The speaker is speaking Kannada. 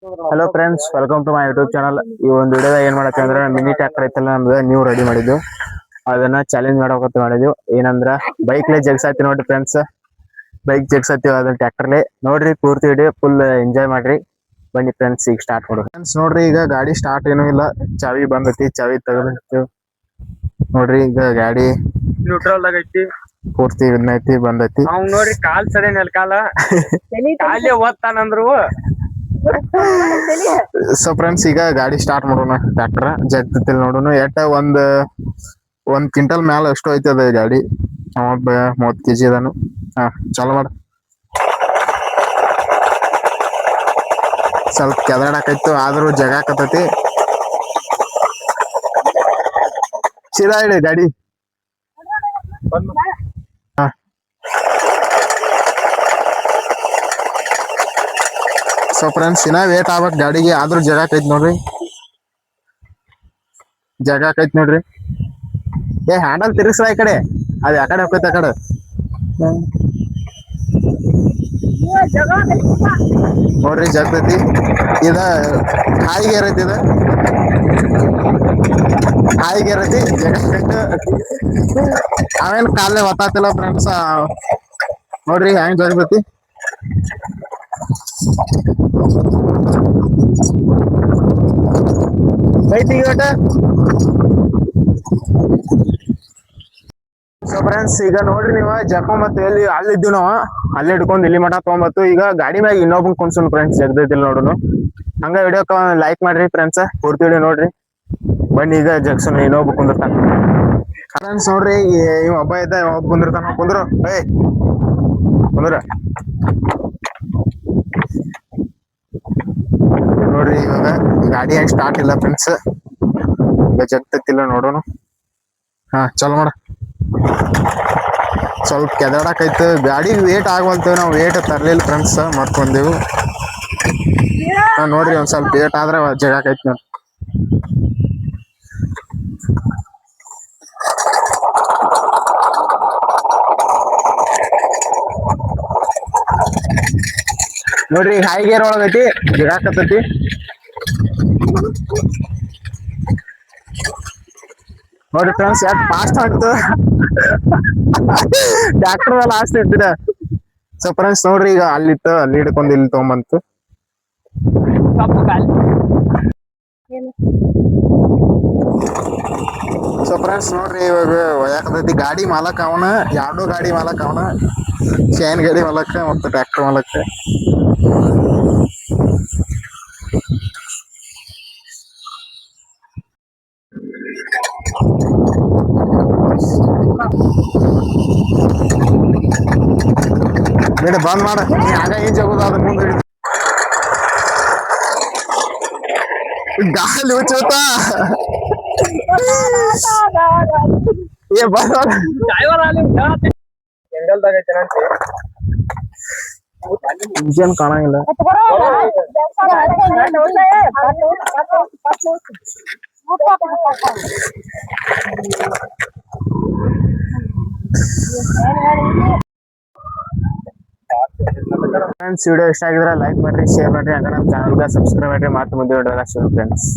Hello friends, welcome to my YouTube channel. ಈ ಒಂದು ವಿಡಿಯೋದಾಗ ಏನ್ ಮಾಡತ್ತೆ ಅಂದ್ರೆ ಮಿನಿ ಟ್ರ್ಯಾಕ್ಟರ್ ಐತಲ್ಲ ನಮ್ದು ನೀವು ರೆಡಿ ಮಾಡಿದ್ದು ಅದನ್ನ ಚಾಲೆಂಜ್ ಮಾಡೋಕತ್ತ ಮಾಡಿದ್ವಿ. ಏನಂದ್ರ ಬೈಕ್ ಲೇ ಜಗ್ಸಾತಿ ನೋಡ್ರಿ ಫ್ರೆಂಡ್ಸ್, ಬೈಕ್ ಜಗ್ಸಾತಿ ಅದನ್ನ ಟ್ರ್ಯಾಕ್ಟರ್ಲೆ ನೋಡ್ರಿ. ಪೂರ್ತಿ ವಿಡಿಯೋ ಫುಲ್ ಎಂಜಾಯ್ ಮಾಡ್ರಿ. ಬನ್ನಿ ಫ್ರೆಂಡ್ಸ್, ಈಗ ಸ್ಟಾರ್ಟ್ ಮಾಡೋದು. ಫ್ರೆಂಡ್ಸ್ ನೋಡ್ರಿ, ಈಗ ಗಾಡಿ ಸ್ಟಾರ್ಟ್ ಏನೂ ಇಲ್ಲ, ಚಾವಿ ಬಂದೈತಿ. ಚಾವಿ ತೆಗೆದು ನೋಡ್ರಿ, ಈಗ ಗಾಡಿ ನ್ಯೂಟ್ರಲ್ ದಾಗ ಐತಿ. ಪೂರ್ತಿ ಇದನ್ನೈತಿ ಬಂದೈತಿ. ಅವ್ ನೋಡ್ರಿ ಕಾಲ್ ಸಡೆ ನೆಲ್ಕಾಲ ಕಾಲೇ ಓದ್ತಾನಂದ್ರು. ಸೊ ಫ್ರೆಂಡ್ಸ್, ಈಗ ಗಾಡಿ ಸ್ಟಾರ್ಟ್ ಮಾಡೋಣ. ಟ್ರ್ಯಾಕ್ಟರ್ ಜಗ್ತಿಲ್ ನೋಡೋಣ. ಒಂದ್ ಕ್ವಿಂಟಲ್ ಮ್ಯಾಲ ಎಷ್ಟು ಐತದ ಗಾಡಿ. 30 kg ಅದಾನು. ಚಾಲು ಮಾಡ. ಸ್ವಲ್ಪ ಕೆದಾಡಕೈತು, ಆದ್ರೂ ಜಗಾಕತೈತಿ. ಸೀದಾ ಇಡಿ ಗಾಡಿ. ಸೊ ಫ್ರೆಂಡ್ಸ್, ಇನ್ನ ವೇಟ್ ಆಗ್ಬೇಕು ಗಾಡಿಗೆ, ಆದ್ರೂ ಜಗಾಕೈತಿ ನೋಡ್ರಿ. ಜಗಾಕೈತಿ ನೋಡ್ರಿ. ಹ್ಯಾಂಡಲ್ ತಿರ್ಗಿಸ್ರ ಈ ಕಡೆ, ಅದ್ ಆ ಕಡೆ ಹೋಗ್ತೈತೆ. ಆ ಕಡೆ ನೋಡ್ರಿ, ಜಗ್ತೈತಿ. ಇದ ಹಾಯಿಗೆ ಐತಿ, ಇದ ಹಾಯಿಗೆ ಐತಿ. ಅವೇನ್ ಕಾಲೇ ಒತ್ತಾತಿಲ್ಲ ಫ್ರೆಂಡ್ಸ್. ನೋಡ್ರಿ ಹೆಂಗ್ ಜಗತೈತಿ. ಐತಿ ಒಟ್ಟ. ಸೊ ಫ್ರೆಂಡ್ಸ್, ಈಗ ನೋಡ್ರಿ ನೀವು ಜಕ್ಕೊಂಬತ್ತು ಎಲ್ಲಿ ಅಲ್ಲಿದ್ದೀವಿ ನಾವು, ಅಲ್ಲಿ ಹಿಡ್ಕೊಂಡು ಇಲ್ಲಿ ಮಠ ತೊಗೊಂಬತ್ತು. ಈಗ ಗಾಡಿ ಮ್ಯಾಗ ಇನ್ನೊಬ್ಬನ್ ಕುಣ್ಸೋನು ಫ್ರೆಂಡ್ಸ್, ಜಗದೈತಿಲ್ ನೋಡುನು. ಹಂಗ ವಿಡಿಯೋಕ ಲೈಕ್ ಮಾಡ್ರಿ ಫ್ರೆಂಡ್ಸ್, ಪೂರ್ತಿ ವಿಡಿಯೋ ನೋಡ್ರಿ. ಬನ್ನಿ ಈಗ ಜಗ್ಸನ್ ಇನ್ನೊಬ್ಬ ಕುಂದಿರ್ತಾನ ಫ್ರೆಂಡ್ಸ್. ನೋಡ್ರಿ, ಇವ್ ಒಬ್ಬ ಇದ್ದ, ಒಬ್ಬ ಕುಂದಿರ್ತಾನ. ಕುಂದ್ರು ಕುಂದ್ರ. ನೋಡ್ರಿ, ಇವಾಗ ಗಾಡಿ ಹೆಂಗ್ ಸ್ಟಾರ್ಟ್ ಇಲ್ಲ ಫ್ರೆಂಡ್ಸ್. ಈಗ ಜಗ್ತೈತಿಲ್ಲ ನೋಡೋಣ. ಚಲೋ ಮಾಡ. ಸ್ವಲ್ಪ ಕೆದಾಡಕೈತು ಗಾಡಿ. ವೇಟ್ ಆಗವಲ್ತೇವ್ ನಾವು, ವೇಟ್ ತರ್ಲಿಲ್ಲ ಫ್ರೆಂಡ್ಸ್, ಮಾಡ್ಕೊಂಡೇವು. ನೋಡ್ರಿ, ಒಂದ್ ಸ್ವಲ್ಪ ವೇಟ್ ಆದ್ರೆ ಜಗಾಕೈತಿ ನೋಡ್ರಿ. ನೋಡ್ರಿ, ಹೈ ಗೇರ್ ಒಳಗೈತಿ, ಜಗಾಕತೈತಿ. ನೋಡ್ರಿ ಫ್ರೆಂಡ್ಸ್, ಯಾಕೆ ಫಾಸ್ಟ್ ಆಗ್ತು. ಟ್ರ್ಯಾಕ್ಟರ್ ಲಾಸ್ಟ್ ಇಟ್ಟಿದ. ಸೊ ಫ್ರೆಂಡ್ಸ್ ನೋಡ್ರಿ, ಈಗ ಅಲ್ಲಿತ್ತು, ಅಲ್ಲಿ ಹಿಡ್ಕೊಂಡು ಇಲ್ಲಿ ತಗೊಂಬಂತು. ಸೊ ಫ್ರೆಂಡ್ಸ್ ನೋಡ್ರಿ, ಇವಾಗ ಒಯ್ಯಾಕತೈತಿ. ಗಾಡಿ ಮಾಲಕ್ ಅವನ, ಎರಡು ಗಾಡಿ ಮಾಲಕ್ ಅವನ. ಶೈನ್ ಗಾಡಿ ಮಾಲಕ್ಕ ಮತ್ತು ಟ್ರ್ಯಾಕ್ಟರ್ ಮಾಲಕ್ಕ. ಬಿಡು, ಬಂದ್ ಮಾಡ. ನೀ ಆಗ ಏನ್ ಜಗೋದು ಅದ ಮುಂದೆ ಗಾಳಿ ಹುಚ್ಚೋತ. ಇಂಜನ್ ಕಾಣಂಗಿಲ್ಲ. ಫ್ರೆಂಡ್ಸ್, ವಿಡಿಯೋ ಇಷ್ಟ ಆಗಿದ್ರೆ ಲೈಕ್ ಮಾಡ್ರಿ, ಶೇರ್ ಮಾಡ್ರಿ, ಹಂಗ ನಮ್ಮ ಚಾನಲ್ಗೆ ಸಬ್ಸ್ಕ್ರೈಬ್ ಮಾಡ್ರಿ. ಮತ್ತೆ ಮುಂದೆ ಫ್ರೆಂಡ್ಸ್.